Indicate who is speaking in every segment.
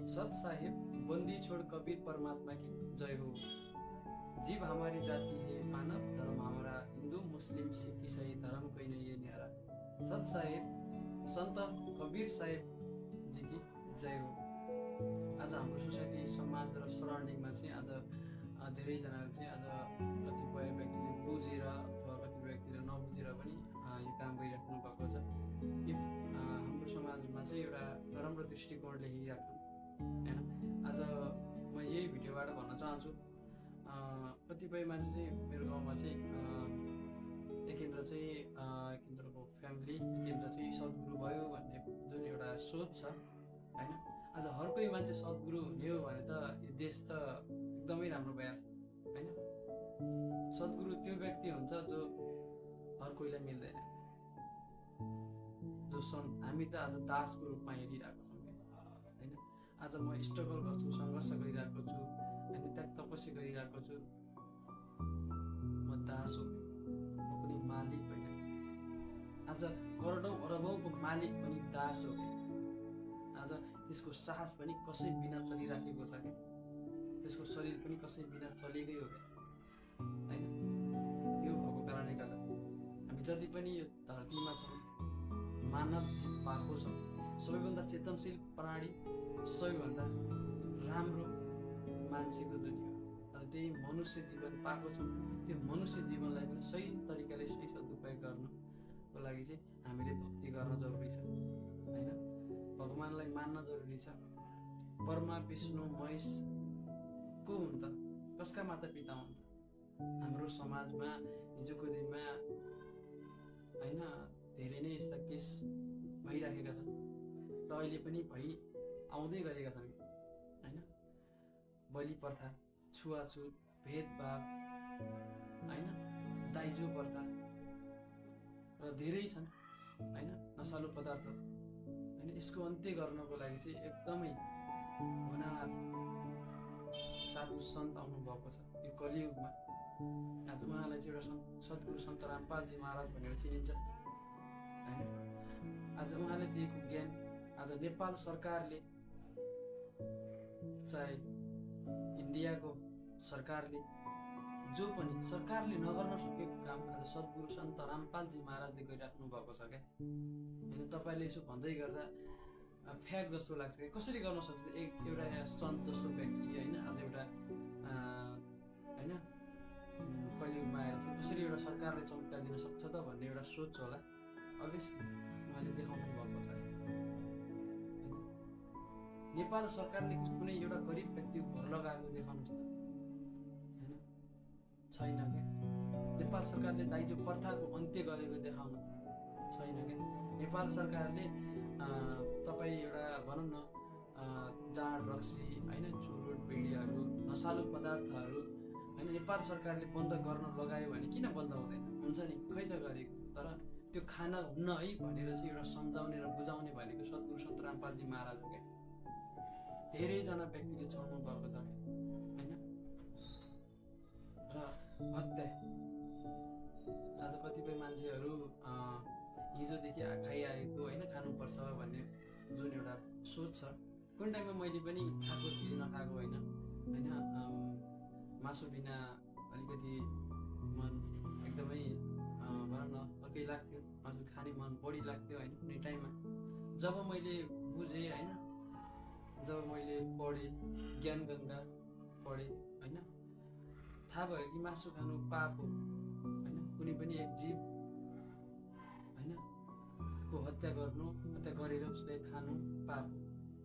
Speaker 1: सत साहेब बंदी छोड़ कबीर परमात्मा की जय हो। जीव हमारी जाति है मानव धर्म हमारा हिंदू मुस्लिम सिख ईसाई धर्म कोई नहीं है न्यारा। सत साहेब संत कबीर साहेब जी की जय हो। आज हाम्रो सोसाइटी समाज र सराउन्डिङमा चाहिँ आज धेरैजनाले चाहिँ आज कतिपय व्यक्तिले बुझेर अथवा कतिपय व्यक्तिले नबुझेर पनि यो काम गरिराख्नु भएको छ। इफ हाम्रो समाजमा चाहिँ एउटा नराम्रो दृष्टिकोणले हेरिराख्नु होइन। आज म यही भिडियोबाट भन्न चाहन्छु, कतिपय मान्छे चाहिँ मेरो गाउँमा चाहिँ एकेन्द्र चाहिँ एकेन्द्रको फ्यामिली एकेन्द्र चाहिँ सद्गुरु भयो भन्ने जुन एउटा सोच छ होइन। आज हर कोही मान्छे सद्गुरु हुने हो भने त यो देश त एकदमै राम्रो भइहाल्छ होइन। सद्गुरु त्यो व्यक्ति हुन्छ जो हर कोहीलाई मिल्दैन, जो हामी त आज दासको रूपमा हेरिरहेको छौँ होइन। आज म स्ट्रगल गर्छु, सङ्घर्ष गरिरहेको छु होइन, त्याग तपस्या गरिरहेको छु। म दास हो, म कुनै मालिक होइन। आज करोडौँ अरबौँको मालिक पनि दास हो। आज त्यसको साहस पनि कसै बिना चलिराखेको छ क्या, त्यसको शरीर पनि कसै बिना चलेकै हो क्या होइन। त्यो भएको कारणले गर्दा हामी जति पनि यो धरतीमा छौँ, मानव जीव पाएको छौँ, सबैभन्दा चेतनशील प्राणी, सबैभन्दा राम्रो मान्छेको दुनिया हो। आज त्यही मनुष्य जीवन पाएको छौँ, त्यो मनुष्य जीवनलाई पनि सही तरिकाले सही सदुपयोग गर्नको लागि चाहिँ हामीले भक्ति गर्न जरुरी छ होइन। भगवानलाई मान्न जरुरी छ। ब्रह्मा विष्णु महेश को हुन् त, कसका माता पिता हुन् त? हाम्रो समाजमा हिजोको दिनमा होइन धेरै नै यस्ता केस भइराखेका छन् र अहिले पनि आउँदै गरेका छन् होइन। बलि प्रथा, छुवाछुत, भेदभाव होइन, दाइजो प्रथा र धेरै छन् होइन, नशालु पदार्थ होइन। यसको अन्त्य गर्नको लागि चाहिँ एकदमै होनहार साधु सन्त आउनु भएको छ यो कलियुगमा। आज उहाँलाई चाहिँ एउटा सद्गुरु सन्त रामपालजी महाराज भनेर चिनिन्छ होइन। आज उहाँले दिएको ज्ञान आज नेपाल सरकारले चाहे इन्डियाको सरकारले जो पनि सरकारले नगर्न सकेको काम आज सद्गुरु सन्त रामपालजी महाराजले गरिराख्नु भएको छ क्या होइन। तपाईँले यसो भन्दै गर्दा फ्याक जस्तो लाग्छ क्या, कसरी गर्न सक्छ एउटा सन्त जस्तो व्यक्ति होइन। आज एउटा होइन कलियुगमा आएर चाहिँ कसरी एउटा सरकारले चौका दिन सक्छ त भन्ने एउटा सोच होला। अभियसली उहाँले देखाउनु भएको छ होइन। नेपाल सरकारले कुनै एउटा गरिब व्यक्तिको घर लगाएको देखाउनुहोस् त होइन, छैन क्या। नेपाल सरकारले दाइजो प्रथाको अन्त्य गरेको देखाउनु छैन क्या। नेपाल सरकारले तपाईँ एउटा भनौँ न जाँड रक्सी होइन, चुरोट बिडीहरू, नशालु पदार्थहरू होइन, नेपाल सरकारले बन्द गर्न लगायो भने किन बन्द हुँदैन? हुन्छ नि, खै त गरेको, तर त्यो खाना हुन्न है भनेर चाहिँ एउटा सम्झाउने र बुझाउने भनेको सद्गुरु सन्त रामपालजी महाराज हो क्या। धेरैजना व्यक्तिले छोड्नु भएको छ होइन। र हत्या आज कतिपय मान्छेहरू हिजोदेखि खाइआएको होइन, खानुपर्छ भन्ने जुन एउटा सोच छ। कुन टाइममा मैले पनि खाएको थिएँ, नखाएको होइन होइन। मासु बिना अलिकति मन एकदमै भनौँ न अर्कै लाग्थ्यो, मासु खाने मन बढी लाग्थ्यो होइन। कुनै टाइममा जब मैले बुझेँ होइन, जब मैले पढेँ, ज्ञान गङ्गा पढेँ होइन, थाहा भयो कि मासु खानु पाप हो होइन। कुनै पनि एक जीव होइन को हत्या गरेर उसले खानु पाप हो।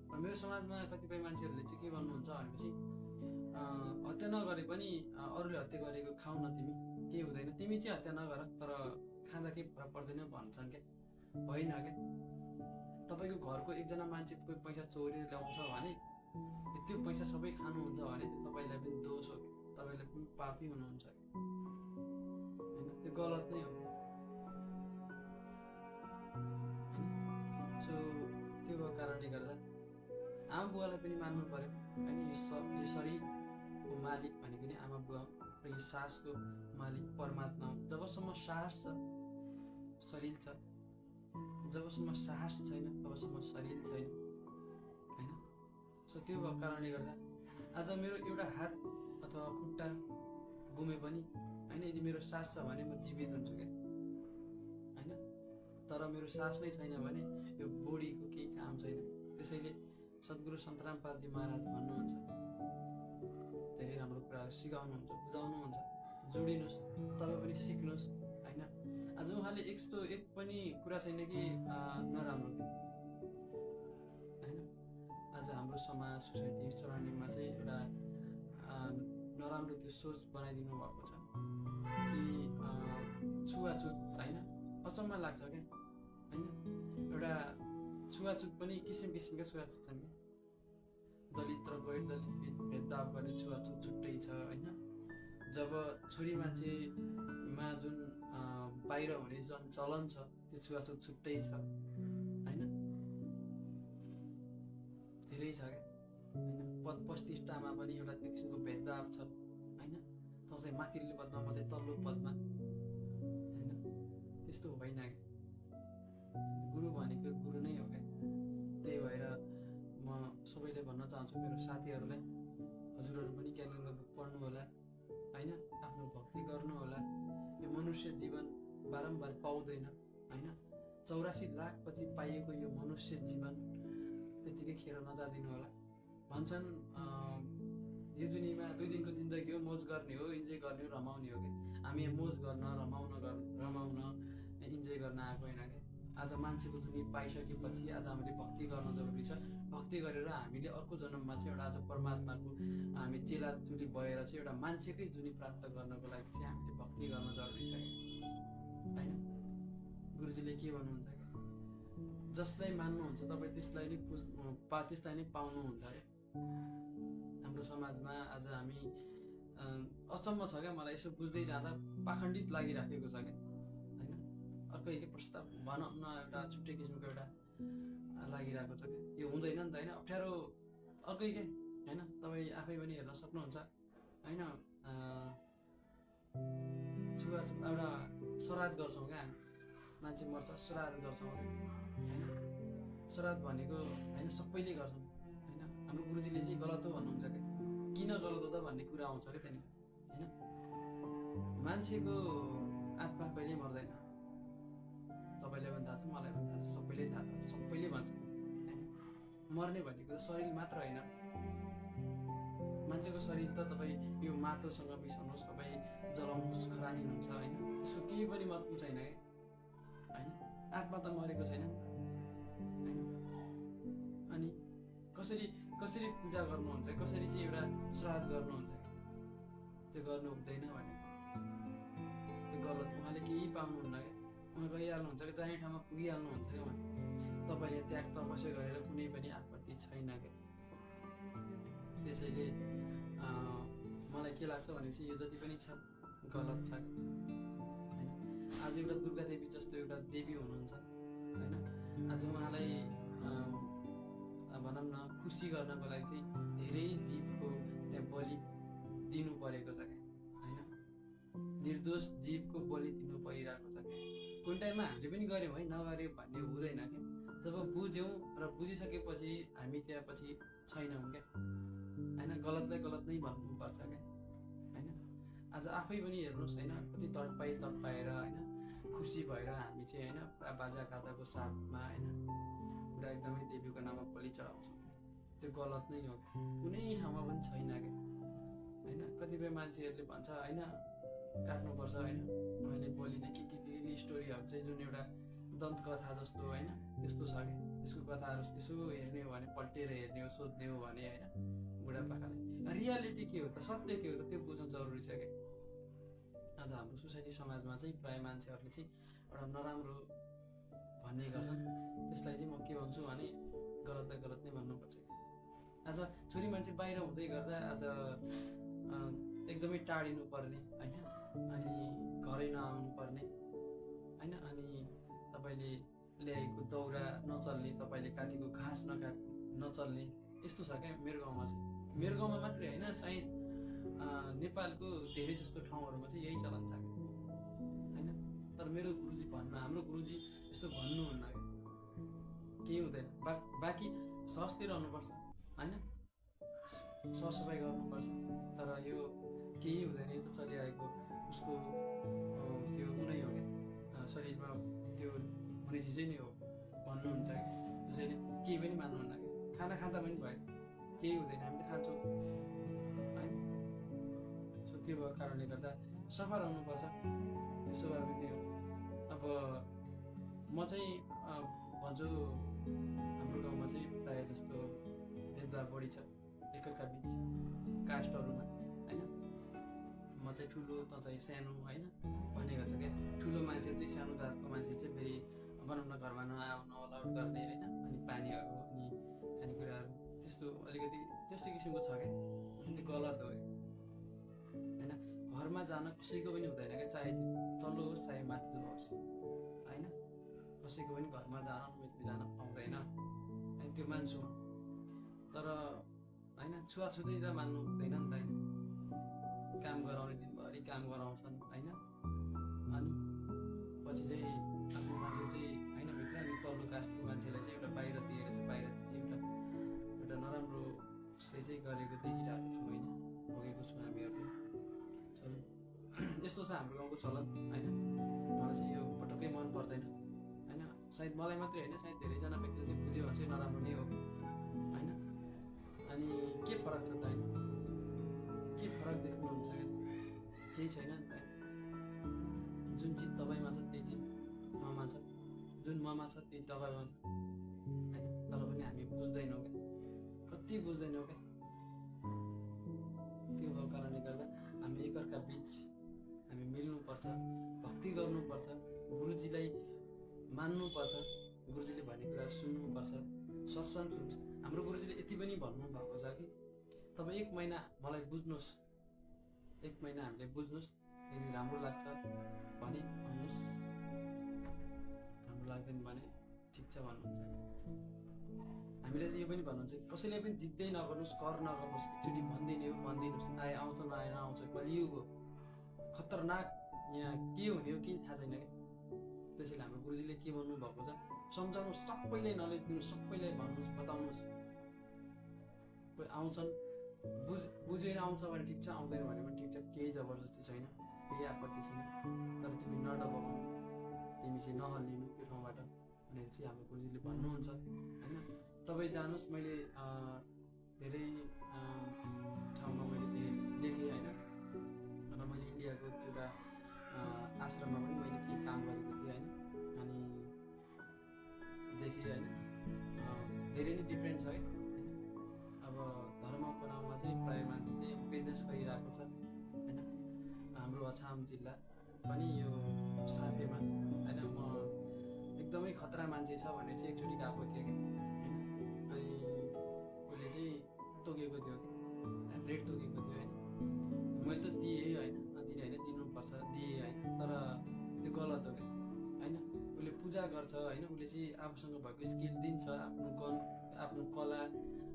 Speaker 1: र मेरो समाजमा कतिपय मान्छेहरूले चाहिँ के भन्नुहुन्छ भनेपछि हत्या नगरे पनि अरूले हत्या गरेको खाऊ न, तिमी केही हुँदैन, तिमी चाहिँ हत्या नगर तर खाँदा केही फरक पर्दैन भन्छन् क्या। होइन क्या। तपाईँको घरको एकजना मान्छे कोही पैसा चोरेर ल्याउँछ भने त्यो पैसा सबै खानुहुन्छ भने तपाईँलाई पनि दोष हो, तपाईँलाई पनि पापी हुनुहुन्छ होइन। त्यो गलत नै हो। सो त्यो भएको कारणले गर्दा आमा बुवालाई पनि मान्नु पर्यो होइन। यो शरीरको मालिक भनेको नि आमा बुवा र यो सासको मालिक परमात्मा हो। जबसम्म साहस छ, शरीर छ, जबसम्म साहस छैन तबसम्म शरीर छैन होइन। सो त्यो भएको कारणले गर्दा आज मेरो एउटा हात अथवा खुट्टा गुमे पनि होइन, यदि मेरो सास छ भने म जीवित हुन्छु क्या होइन। तर मेरो सास नै छैन भने यो बोडीको केही काम छैन। त्यसैले सद्गुरु सन्तराम पालजी महाराज भन्नुहुन्छ, धेरै राम्रो कुराहरू सिकाउनुहुन्छ, बुझाउनुहुन्छ, जोडिनुहोस्, तपाईँ पनि सिक्नुहोस् होइन। आज उहाँले यस्तो एक पनि कुरा छैन कि नराम्रो होइन। आज हाम्रो समाज, सोसाइटी, सराउन्डिङमा चाहिँ एउटा नराम्रो त्यो सोच बनाइदिनु भएको छ कि छुवाछुत होइन। अचम्म लाग्छ क्या होइन। एउटा छुवाछुत पनि किसिम किसिमका छुवाछुत छन् क्या। दलित र गैर दलित बिच भेदभाव गर्ने छुवाछुत छुट्टै छ होइन। जब छोरी मान्छेमा जुन बाहिर हुने जुन चलन छ त्यो छुवाछुत छुट्टै छ होइन। धेरै छ क्या होइन। पद प्रतिष्ठामा पनि एउटा त्यो किसिमको भेदभाव छ होइन। त चाहिँ माथिल्लो पदमा, म चाहिँ तल्लो पदमा होइन। त्यस्तो होइन क्या। गुरु भनेको गुरु नै हो क्या। त्यही भएर म सबैले भन्न चाहन्छु, मेरो साथीहरूलाई, हजुरहरू पनि ज्ञानगङ्गा बुक पढ्नु होला होइन। आफ्नो भक्ति गर्नु होला। यो मनुष्य जीवन बारम्बार पाउँदैन होइन। 84 लाख पछि पाइएको यो मनुष्य जीवन त्यतिकै खेर नजादिनु होला। भन्छन् यो दुनियाँमा 2 दिनको जिन्दगी हो, मोज गर्ने हो, इन्जोय गर्ने हो, रमाउने हो कि। हामी यहाँ मोज गर्न, रमाउन, इन्जोय गर्न आएको होइन क्या। आज मान्छेको दुनियाँ पाइसकेपछि आज हामीले भक्ति गर्न जरुरी छ। भक्ति गरेर हामीले अर्को जन्ममा चाहिँ एउटा आज परमात्माको हामी चेलाचुली भएर चाहिँ एउटा मान्छेकै जुनी प्राप्त गर्नको लागि चाहिँ हामीले भक्ति गर्न जरुरी छ होइन। गुरुजीले के भन्नुहुन्छ क्या, जसलाई मान्नुहुन्छ तपाईँ त्यसलाई नै त्यसलाई नै पाउनुहुन्छ क्या। हाम्रो समाजमा आज हामी अचम्म छ क्या। मलाई यसो बुझ्दै जाँदा पाखण्डित लागिराखेको छ क्या होइन। अर्कै के प्रस्ताव भनौँ न, एउटा छुट्टै किसिमको एउटा लागिरहेको छ क्या। यो हुँदैन नि त होइन। अप्ठ्यारो अर्कै के होइन। तपाईँ आफै पनि हेर्न सक्नुहुन्छ होइन। एउटा श्राद्ध गर्छौँ क्या हामी। मान्छे मर्छ, श्राद्ध गर्छौँ होइन। श्राद्ध भनेको होइन सबैले गर्छौँ होइन। हाम्रो गुरुजीले चाहिँ गलत हो भन्नुहुन्छ क्या। किन गलत हो त भन्ने कुरा आउँछ क्या त्यहाँनिर होइन। मान्छेको आत्मा कहिल्यै मर्दैन। तपाईँलाई पनि थाहा छ, मलाई पनि थाहा छ, सबैले थाहा छ, सबैले भन्छ होइन। मर्ने भनेको शरीर मात्र होइन। मान्छेको शरीर त तपाईँ यो माटोसँग मिसाउनुहोस्, तपाईँ जलाउनुहोस्, खरानी हुन्छ होइन। यसको केही पनि मतलब छैन क्या होइन। आत्मा त मरेको छैन नि त होइन। अनि कसरी पूजा गर्नुहुन्छ, कसरी चाहिँ एउटा श्राद्ध गर्नुहुन्छ, त्यो गर्नु हुँदैन भनेको त्यो गलत। उहाँले केही पाउनुहुन्न क्या। उहाँ गइहाल्नुहुन्छ क्या, जाने ठाउँमा पुगिहाल्नुहुन्छ क्या उहाँ। तपाईँले त्याग तपस्या गरेर कुनै पनि आपत्ति छैन क्या। त्यसैले मलाई के लाग्छ भनेपछि यो जति पनि छ गलत छ होइन। आज एउटा दुर्गा देवी जस्तो एउटा देवी हुनुहुन्छ होइन। आज उहाँलाई भनौँ न खुसी गर्नको लागि चाहिँ धेरै जीवको त्यहाँ बलि दिनु परेको छ क्या होइन। निर्दोष जीवको बलि दिनु परिरहेको छ क्या। कुन टाइममा हामीले पनि गऱ्यौँ है, नगऱ्यौँ भन्ने हुँदैन क्या। जब बुझ्यौँ र बुझिसकेपछि हामी त्यहाँ पछि छैनौँ क्या होइन। गलतलाई गलत नै भन्नुपर्छ क्या होइन। आज आफै पनि हेर्नुहोस् होइन, कति तडपाएर होइन, खुसी भएर हामी चाहिँ होइन पुरा बाजा गाजाको साथमा होइन पुरा एकदमै देवीको नाममा बलि चढाउँछौँ। त्यो गलत नै हो, कुनै ठाउँमा पनि छैन क्या होइन। कतिपय मान्छेहरूले भन्छ होइन काट्नुपर्छ होइन, उहाँले बलि नै के स्टोरीहरू चाहिँ जुन एउटा दन्तकथा जस्तो होइन त्यस्तो छ क्या। त्यसको कथाहरू यसो हेर्ने हो भने, पल्टेर हेर्ने हो, सोध्ने हो भने होइन बुढापाकालाई रियालिटी के हो त, सत्य के हो त, त्यो बुझ्नु जरुरी छ क्या। आज हाम्रो सोसाइटी समाजमा चाहिँ प्रायः मान्छेहरूले चाहिँ एउटा नराम्रो भन्ने गर्छन्। त्यसलाई चाहिँ म के भन्छु भने गलतलाई गलत नै भन्नुपर्छ। आज छोरी मान्छे बाहिर हुँदै गर्दा आज एकदमै टाढिनु पर्ने होइन, अनि घरै नआउनु पर्ने होइन, अनि तपाईँले ल्याएको दाउरा नचल्ने, तपाईँले काटेको घाँस नचल्ने, यस्तो छ क्या मेरो गाउँमा चाहिँ। मेरो गाउँमा मात्रै होइन, सायद नेपालको धेरै जस्तो ठाउँहरूमा चाहिँ यही चलन छ होइन। तर मेरो गुरुजी हाम्रो गुरुजी यस्तो भन्नुहुन्न क्या, केही हुँदैन। बाँकी स्वस्थ रहनुपर्छ होइन। सरसफाइ गर्नुपर्छ। तर यो केही हुँदैन, यो त चलिआएको उसको त्यो नै हो क्या, शरीरमा त्यो हुने चिजै नै हो भन्नुहुन्छ कि, त्यसैले केही पनि मान्नुहुन्न कि, खाना खाँदा पनि भयो, केही हुँदैन, हामीले खान्छौँ है। सो त्यो भएको कारणले गर्दा सफा रहनुपर्छ, त्यो स्वाभाविक नै हो। अब म चाहिँ भन्छु हाम्रो गाउँमा चाहिँ प्रायः जस्तो भेदभाव बढी छ एकअर्का बिच कास्टहरूमा होइन। म चाहिँ ठुलो, त चाहिँ सानो होइन भनेको छ क्या। ठुलो मान्छे चाहिँ सानो जातको मान्छे चाहिँ फेरि भनौँ न घरमा नआउनु अलाउड गर्ने होइन, अनि पानीहरू अनि खानेकुराहरू त्यस्तो अलिकति त्यस्तो किसिमको छ क्या, त्यो गलत हो होइन। घरमा जान कसैको पनि हुँदैन क्या, चाहे तल्लो होस् चाहे माथिल्लो होस् होइन, कसैको पनि घरमा जान अनुमति जान पाउँदैन होइन, त्यो मान्छु। तर होइन छुवाछुतै त मान्नु हुँदैन नि त होइन, काम गराउने दिनभरि काम गराउँछन् होइन, अनि पछि चाहिँ आफ्नो मान्छे चाहिँ होइन भित्र, अनि तल्लो कास्टको मान्छेलाई चाहिँ एउटा बाहिर दिएर चाहिँ बाहिर चाहिँ एउटा नराम्रो उसले चाहिँ गरेको देखिरहेको छु होइन, भोगेको छु हामीहरू। यस्तो छ हाम्रो गाउँको चलन होइन। मलाई चाहिँ यो पटक्कै मन पर्दैन होइन। सायद मलाई मात्रै होइन, सायद धेरैजना व्यक्तिले चाहिँ बुझ्यो भने चाहिँ नराम्रो नै हो होइन। अनि के फरक छ त होइन, के फरक देख्नुहुन्छ क्या, केही छैन नि त। जुन चिज तपाईँमा छ त्यही चिज ममा छ, जुन ममा छ त्यही तपाईँमा छ होइन। तर पनि हामी बुझ्दैनौँ क्या, कति बुझ्दैनौँ क्या। त्यो भएको कारणले गर्दा हामी एकअर्का बिच हामी मिल्नुपर्छ, भक्ति गर्नुपर्छ, गुरुजीलाई मान्नुपर्छ, गुरुजीले भनेको कुरा सुन्नुपर्छ, सत्सङ्ग सुन्नु। हाम्रो गुरुजीले यति पनि भन्नुभएको छ कि तपाईँ 1 महिना मलाई बुझ्नुहोस्, 1 महिना हामीले बुझ्नुहोस्, यदि राम्रो लाग्छ भने आउनुहोस्, राम्रो लाग्दैन भने ठिक छ भन्नुहुन्छ। हामीले त यो पनि भन्नुहुन्छ कि कसैले पनि जित्दै नगर्नुहोस्, कर नगर्नुहोस्, एकचोटि भनिदिने हो भनिदिनुहोस्, आए आउँछ नआए नआउँछ, कलियुग हो, खतरनाक, यहाँ के हुने हो केही थाहा छैन क्या। त्यसैले हाम्रो गुरुजीले के भन्नुभएको छ, सम्झाउनुहोस्, सबैलाई नलेज दिनुहोस्, सबैलाई भन्नुहोस्, बताउनुहोस्। कोही आउँछन् बुझेर आउँछ भने ठिक छ, आउँदैन भने पनि ठिक छ, केही जबरजस्ती छैन, केही आपत्ति छैन। तर तिमी नडबाउनु, तिमी चाहिँ नहल्लिनु त्यो ठाउँबाट भनेर चाहिँ हाम्रो गुरुजीले भन्नुहुन्छ होइन। तपाईँ जानुहोस्, मैले धेरै ठाउँमा मैले देखेँ होइन। र मैले इन्डियाको एउटा आश्रममा पनि मैले केही काम गरेको थिएँ होइन, अनि देखेँ होइन, धेरै नै डिफ्रेन्ट छ है। अब धर्मको नाउँमा चाहिँ प्रायः मान्छे चाहिँ बिजनेस गरिरहेको छ होइन। हाम्रो अछाम जिल्ला पनि यो साफेमा होइन, म एकदमै खतरा मान्छे छ भने चाहिँ एकचोटि गएको थिएँ कि होइन। अनि उसले चाहिँ तोकेको थियो, रेट तोकेको थियो होइन। मैले त दिएँ होइन, दिने होइन, दिनुपर्छ, दिएँ होइन, तर त्यो गलत हो क्या होइन। उसले पूजा गर्छ होइन, उसले चाहिँ आफूसँग भएको स्किल दिन्छ, आफ्नो गन आफ्नो कला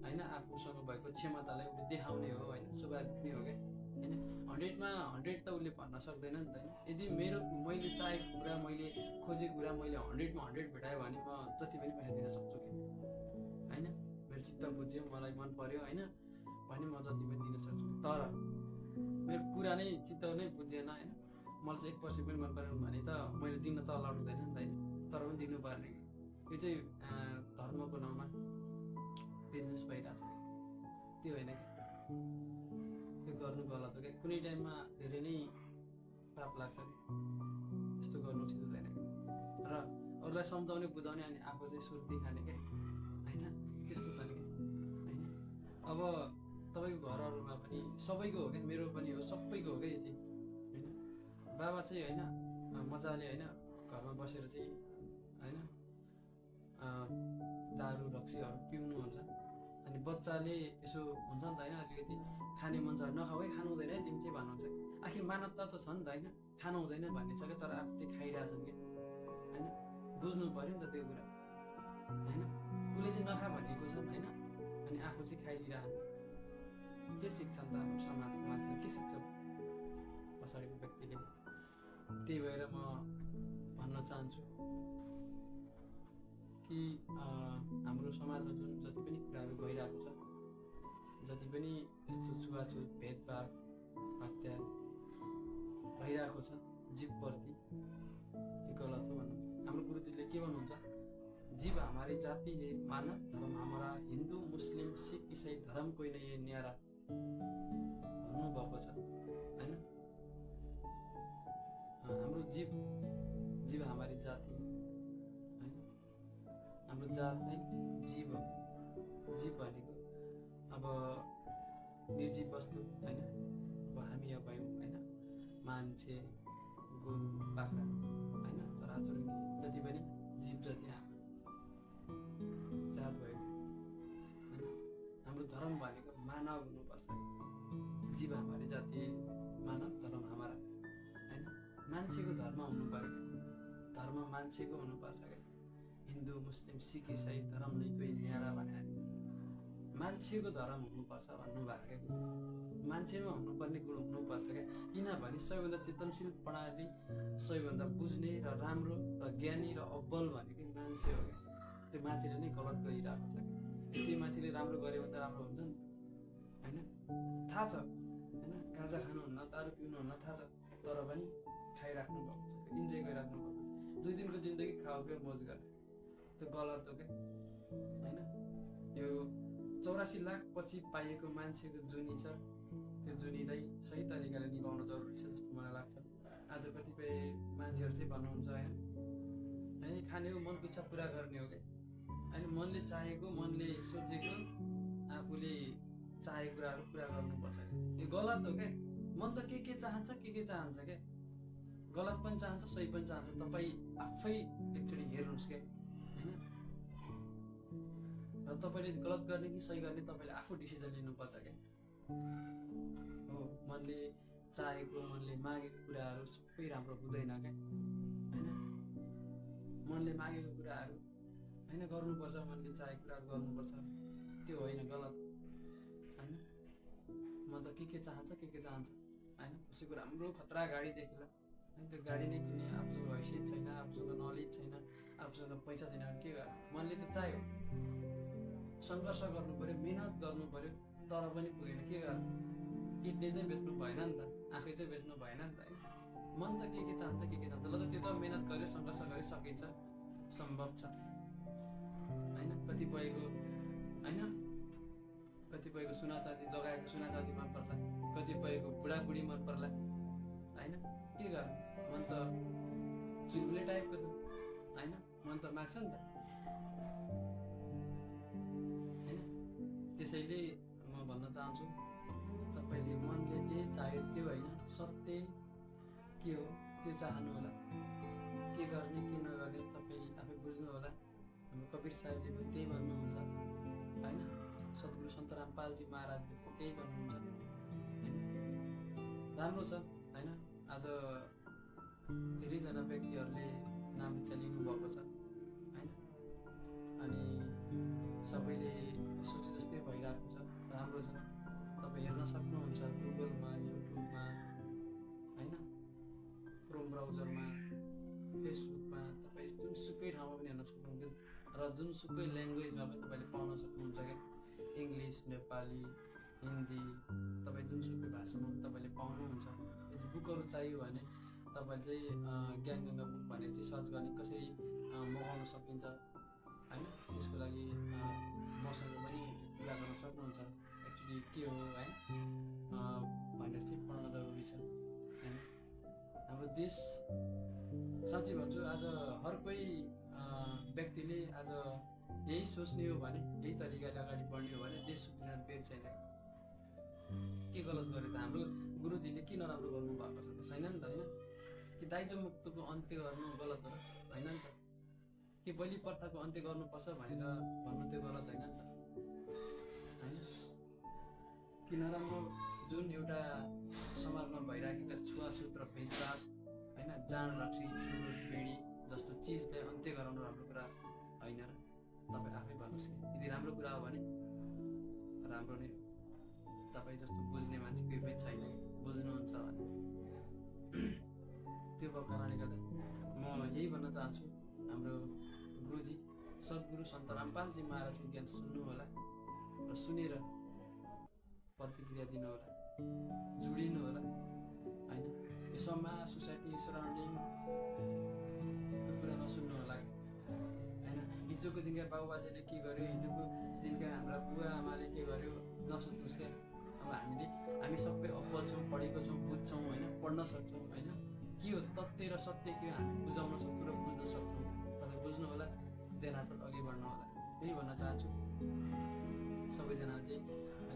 Speaker 1: होइन, आफूसँग भएको क्षमतालाई उसले देखाउने हो होइन, स्वाभाविक नै हो क्या होइन। 100मा 100 त उसले भन्न सक्दैन नि त होइन। यदि मैले चाहेको कुरा, मैले खोजेको कुरा मैले 100मा 100 भेटायो भने म जति पनि पैसा दिन सक्छु कि होइन। मेरो चित्त बुझ्यो, मलाई मन पर्यो होइन भने म जति पनि दिन सक्छु। तर मेरो कुरा नै चित्त नै बुझेन होइन, मलाई चाहिँ 1% पनि मन परेन भने त मैले दिन त अलाउड हुँदैन नि त होइन। तर पनि दिनुपर्ने कि यो चाहिँ धर्मको नाउँमा बिजनेस भइरहेछ क्या, त्यो होइन कि, त्यो गर्नु गलत हो क्या। कुनै टाइममा धेरै नै पाप लाग्छ कि, त्यस्तो गर्नु उचित हुँदैन कि। र अरूलाई सम्झाउने बुझाउने अनि आफू चाहिँ सुर्ती खाने क्या होइन, त्यस्तो छ नि होइन। अब तपाईँको घरहरूमा पनि सबैको हो क्या, मेरो पनि हो, सबैको हो क्या यो चाहिँ होइन। बाबा चाहिँ होइन मजाले होइन घरमा बसेर चाहिँ होइन दारू रक्सीहरू पिउनुहुन्छ, अनि बच्चाले यसो हुन्छ नि त होइन, अलिकति खाने मन छ नखाऊ है, खानु हुँदैन है तिमी चाहिँ भन्नुहुन्छ। आखिर मानवता त छ नि त होइन, खानु हुँदैन भन्ने छ क्या, तर आफू चाहिँ खाइरहेछन् कि होइन। बुझ्नु पऱ्यो नि त त्यो कुरा होइन। उसले चाहिँ नखा भनेको छ होइन, अनि आफू चाहिँ खाइदिइरहनु, के सिक्छ नि त हाम्रो समाजको मान्छेले, के सिक्छ पछाडिको व्यक्तिले। त्यही भएर म भन्न चाहन्छु कि हाम्रो समाजमा जुन जति पनि कुराहरू भइरहेको छ, जति जति पनि यस्तो छुवाछुत भेदभाव हत्या भइरहेको छ जीवप्रति यो गलत हो भन्नुहुन्छ। हाम्रो गुरुजीले के भन्नुहुन्छ? जीव हमारी जाति है, मानव धर्म हमारा, हिन्दू मुस्लिम सिख इसाई धर्म कोही नै ये न्यारा भन्नुभएको छ होइन। हाम्रो जीव हमारी जाति होइन, हाम्रो जात नै जीव हो। जीव भनेको अब निर्जीव वस्तु होइन। अब हामी यहाँ भयौँ होइन, मान्छे गोरु बाख्रा होइन, चराचुरुङ्गी जति पनि जीव जति हाम्रो जात भयो होइन। हाम्रो धर्म भनेको मानव हुनुपर्छ। जीव हमारी जाति मानव धर्म हमारा होइन। मान्छेको धर्म हुनु पर्यो, धर्म मान्छेको हुनुपर्छ क्या। हिन्दू मुस्लिम सिख इसाई धर्म नै कोही न्यारा भने मान्छेको धर्म हुनुपर्छ भन्नुभएको क्या। मान्छेमा हुनुपर्ने गुण हुनुपर्छ क्या। किनभने सबैभन्दा चेतनशील प्रणाली, सबैभन्दा बुझ्ने र राम्रो र ज्ञानी र अब्बल भनेको मान्छे हो क्या। त्यो मान्छेले नै गलत गरिरहेको छ क्या। त्यो मान्छेले राम्रो गर्यो भने त राम्रो हुन्छ नि त होइन। थाहा छ होइन, गाँजा खानुहुन्न, दारू पिउनुहुन्न, थाहा छ, तर पनि खाइराख्नु भएको छ, इन्जोय गरिराख्नु भएको छ। 2 दिनको जिन्दगी खाऊ क्या, मोज गर्ने, त्यो गलत हो क्या होइन। यो 84 लाख पछि पाइएको मान्छेको जुनी छ, त्यो जुनीलाई सही तरिकाले निभाउन जरुरी छ जस्तो मलाई लाग्छ। आज कतिपय मान्छेहरू चाहिँ भन्नुहुन्छ होइन, खाने हो मनको इच्छा पुरा गर्ने हो क्या होइन। मनले चाहेको, मनले सोचेको, आफूले चाहेको कुराहरू पुरा गर्नुपर्छ क्या। यो गलत हो क्या। मन त के चाहन्छ चाहन्छ क्या। गलत पनि चाहन्छ, सही पनि चाहन्छ। तपाईँ आफै एकचोटि हेर्नुहोस् क्या होइन। र तपाईँले गलत गर्ने कि सही गर्ने तपाईँले आफू डिसिजन लिनुपर्छ क्या हो। मनले चाहेको, मनले मागेको कुराहरू सबै राम्रो हुँदैन क्या होइन। मनले मागेको कुराहरू होइन गर्नुपर्छ, मनले चाहेको कुराहरू गर्नुपर्छ, त्यो होइन, गलत होइन। मन त के चाहन्छ होइन। कसैको राम्रो खतरा गाडी देखिला होइन, त्यो गाडी नै किन्ने आफूसँग हैसियत छैन, आफूसँग नलेज छैन, आफूसँग पैसा छैन भने के गर्नु? मनले त चाह्यो, सङ्घर्ष गर्नु पऱ्यो, मेहनत गर्नु पऱ्यो, तर पनि पुगेन, के गर्नु? किडनी चाहिँ बेच्नु भएन नि त, आँखै चाहिँ बेच्नु भएन नि त होइन। मन त के चाहन्छ ल त त्यो त मेहनत गर्यो, सङ्घर्ष गर्यो, सकिन्छ, सम्भव छ होइन। कतिपयको सुना चाँदी लगाएको सुना चाँदी मन पर्ला, कतिपयको बुढाबुढी मन पर्ला होइन। के गर्नु? मन त चुलबुले टाइपको छ होइन, मन त माग्छ नि त होइन। त्यसैले म भन्न चाहन्छु, तपाईँले मनले जे चाह्यो त्यो होइन, सत्य के हो त्यो चाहनु होला। के गर्ने के नगर्ने तपाईँ आफै बुझ्नु होला। हाम्रो कबीर साहेबले पनि त्यही भन्नुहुन्छ होइन। सद्गुरु सन्त रामपालजी महाराजले पनि त्यही भन्नुहुन्छ होइन। राम्रो छ होइन। आज धेरैजना व्यक्तिहरूले नाम दीक्षा लिनुभएको छ होइन। अनि सबैले सोचे जस्तै भइरहेको छ, राम्रो छ। तपाईँ हेर्न सक्नुहुन्छ गुगलमा, युट्युबमा होइन, क्रोम ब्राउजरमा, फेसबुकमा, तपाईँ जुनसुकै ठाउँमा पनि हेर्न सक्नुहुन्छ र जुनसुकै ल्याङ्ग्वेजमा पनि तपाईँले पाउन सक्नुहुन्छ क्या। इङ्ग्लिस, नेपाली, हिन्दी, तपाईँ जुनसुकै भाषामा तपाईँले पाउनुहुन्छ। यदि बुकहरू चाहियो भने तपाईँले चाहिँ ज्ञानगङ्गा बुक भनेर चाहिँ सर्च गर्ने, कसरी मगाउन सकिन्छ होइन। त्यसको लागि मसँग पनि कुरा गर्न सक्नुहुन्छ। एक्चुली के हो है भनेर चाहिँ पढ्न जरुरी छ होइन। हाम्रो देश साँच्चै भन्छु, आज हर कोही व्यक्तिले आज यही सोच्ने हो भने, यही तरिकाले अगाडि बढ्ने हो भने देश सुध्रिन बेर छैन। के गलत गरे त? हाम्रो गुरुजीले के नराम्रो गर्नु भएको छ त? छैन नि त होइन। कि दाइजो मुक्तको अन्त्य गर्नु गलत हो होइन नि त? कि बलि प्रथाको अन्त्य गर्नुपर्छ भनेर भन्नु त्यो गलत होइन नि त होइन। कि नराम्रो जुन एउटा समाजमा भइराखेका छुवाछुत र भेदभाव होइन, जाँड रक्सी चुर बेडी जस्तो चिजलाई अन्त्य गराउनु राम्रो कुरा होइन र? तपाईँ आफै भन्नुहोस् कि यदि राम्रो कुरा हो भने राम्रो नै हो। तपाईँ जस्तो बुझ्ने मान्छे कोही पनि छैन, बुझ्नुहुन्छ भने त्यो भएको कारणले गर्दा म यही भन्न चाहन्छु, हाम्रो गुरुजी सद्गुरु सन्त रामपालजी महाराजको ज्ञान सुन्नु होला र सुनेर प्रतिक्रिया दिनु होला, जोडिनु होला होइन। यो समाज, सोसाइटी, सराउन्डिङ कुरा नसुन्नु होला होइन। हिजोको दिनका बाबुबाजेले के गर्यो, हिजोको दिनका हाम्रा बुवा आमाले के गर्यो नसोच्नुहोस् क्या। अब हामी सबै अब्बल छौँ, पढेको छौँ, बुझ्छौँ होइन, पढ्न सक्छौँ होइन। के हो तथ्य र सत्य के हो हामी बुझाउन सक्छौँ र बुझ्न सक्छौँ। तपाईँ बुझ्नु होला, देनाटक अघि बढ्नु होला। त्यही भन्न चाहन्छु, सबैजना चाहिँ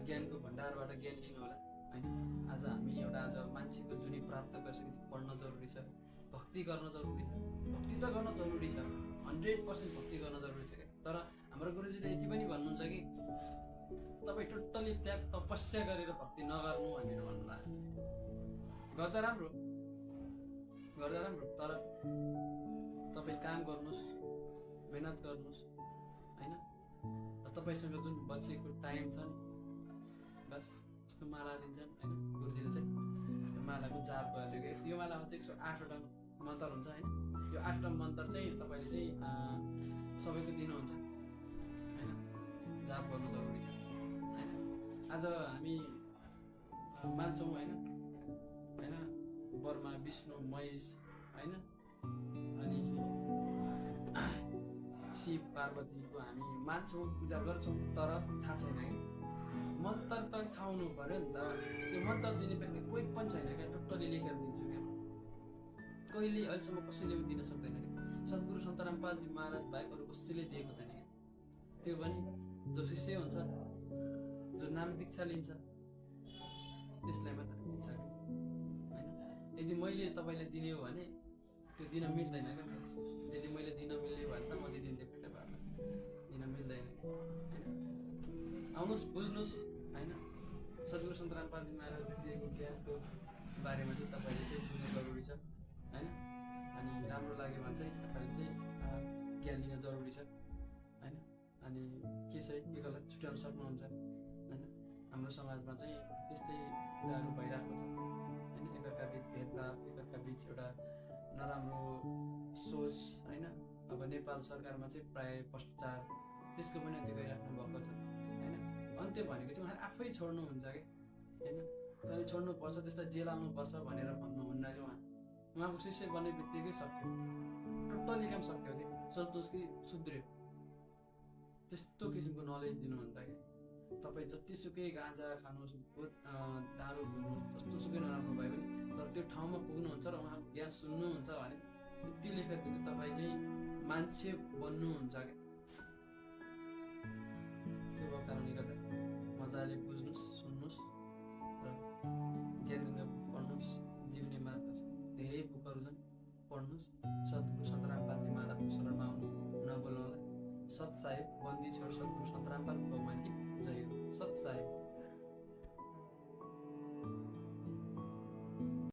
Speaker 1: ज्ञानको भण्डारबाट ज्ञान लिनु होला होइन। आज हामी आज मान्छेको जुनी प्राप्त गरिसकेपछि पढ्न जरुरी छ, भक्ति गर्न जरुरी छ। भक्ति त गर्न जरुरी छ, 100% भक्ति गर्न जरुरी छ क्या। तर हाम्रो गुरुजीले यति पनि भन्नुहुन्छ कि तपाईँ टोटल्ली त्याग तपस्या गरेर भक्ति नगर्नु भनेर भन्नुभएको। गर्दा राम्रो, तर तपाईँ काम गर्नुहोस्, मेहनत गर्नुहोस् होइन। तपाईँसँग जुन बचेको टाइम छ नि, बस यस्तो माला दिन्छन् होइन गुरुजीले चाहिँ। त्यो मालाको जाप गरिदिएको, यो मालामा चाहिँ 108वटा मन्त्र हुन्छ होइन। यो 8वटा मन्त्र चाहिँ तपाईँले चाहिँ सबैको दिनुहुन्छ होइन। जाप गर्नु जरुरी छ होइन। आज हामी मान्छौँ होइन, ब्रह्मा, विष्णु, महेश होइन, अनि शिव पार्वतीको हामी मान्छौँ, पूजा गर्छौँ। तर थाहा छैन क्या, मन्त्र त थाहा हुनु पऱ्यो नि त। त्यो मन्त्र दिने व्यक्ति कोही पनि छैन क्या, टोटली लेखेर दिन्छु क्या। कहिले अहिलेसम्म कसैले पनि दिन सक्दैन क्या। सद्गुरु सन्तराम पालजी महाराज बाहेक अरू कसैले दिएको छैन क्या। त्यो पनि जो शिष्य हुन्छ, जो नाम दीक्षा लिन्छ, त्यसलाई मात्र दिन्छ क्या होइन। यदि मैले तपाईँलाई दिने हो भने त्यो दिन मिल्दैन क्या। यदि मैले दिन मिल्ने भयो भने त म दिइदिन्थेँ फेरि भएर, दिन मिल्दैन होइन। आउनुहोस्, बुझ्नुहोस् होइन। सद्गुरु सन्तराम पालजी महाराजले दिएको ज्ञानको बारेमा चाहिँ तपाईँले चाहिँ बुझ्नु जरुरी छ होइन। अनि राम्रो लाग्यो भने चाहिँ तपाईँले चाहिँ ज्ञान लिन जरुरी छ होइन। अनि के सही के गलत छुट्याउन सक्नुहुन्छ होइन। हाम्रो समाजमा चाहिँ त्यस्तै कुराहरू भइरहेको छ होइन। एकअर्काबिच भेदभाव, एकअर्काबिच एउटा नराम्रो सोच होइन। अब नेपाल सरकारमा चाहिँ प्राय भ्रष्टाचार त्यसको पनि अन्त्य गरिराख्नु भएको छ होइन। अन्त्य भनेको चाहिँ उहाँले आफै छोड्नुहुन्छ कि होइन। तैँले छोड्नुपर्छ, त्यसलाई जेल आउनुपर्छ भनेर भन्नुहुन्न कि उहाँको शिष्य बन्ने बित्तिकै सक्यो, टोटल्ली काम सक्यो कि। सोच्नुहोस् कि सुध्रियो, त्यस्तो किसिमको नलेज दिनुहुन्छ कि। तपाईँ जतिसुकै गाँजा खानुहोस्, दारू पिउनुहोस्, जस्तोसुकै नराम्रो भयो भने, तर त्यो ठाउँमा पुग्नुहुन्छ र उहाँको ज्ञान सुन्नुहुन्छ भने यति लेखेको चाहिँ तपाईँ चाहिँ मान्छे बन्नुहुन्छ क्या। त्यो भएको कारणले गर्दा मजाले बुझ्नुहोस्, सुन्नुहोस् र ज्ञान पढ्नुहोस्। जीवनी मार्ग छ, धेरै बुकहरू छन्, पढ्नुहोस्। सद्गुरु सन्तराम पालजी महाराजको शरणमा आउनु, नबोल्नु होला। सत साहेब बन्दी छोड सद्गुरु सन्तराम पालजी भगवान की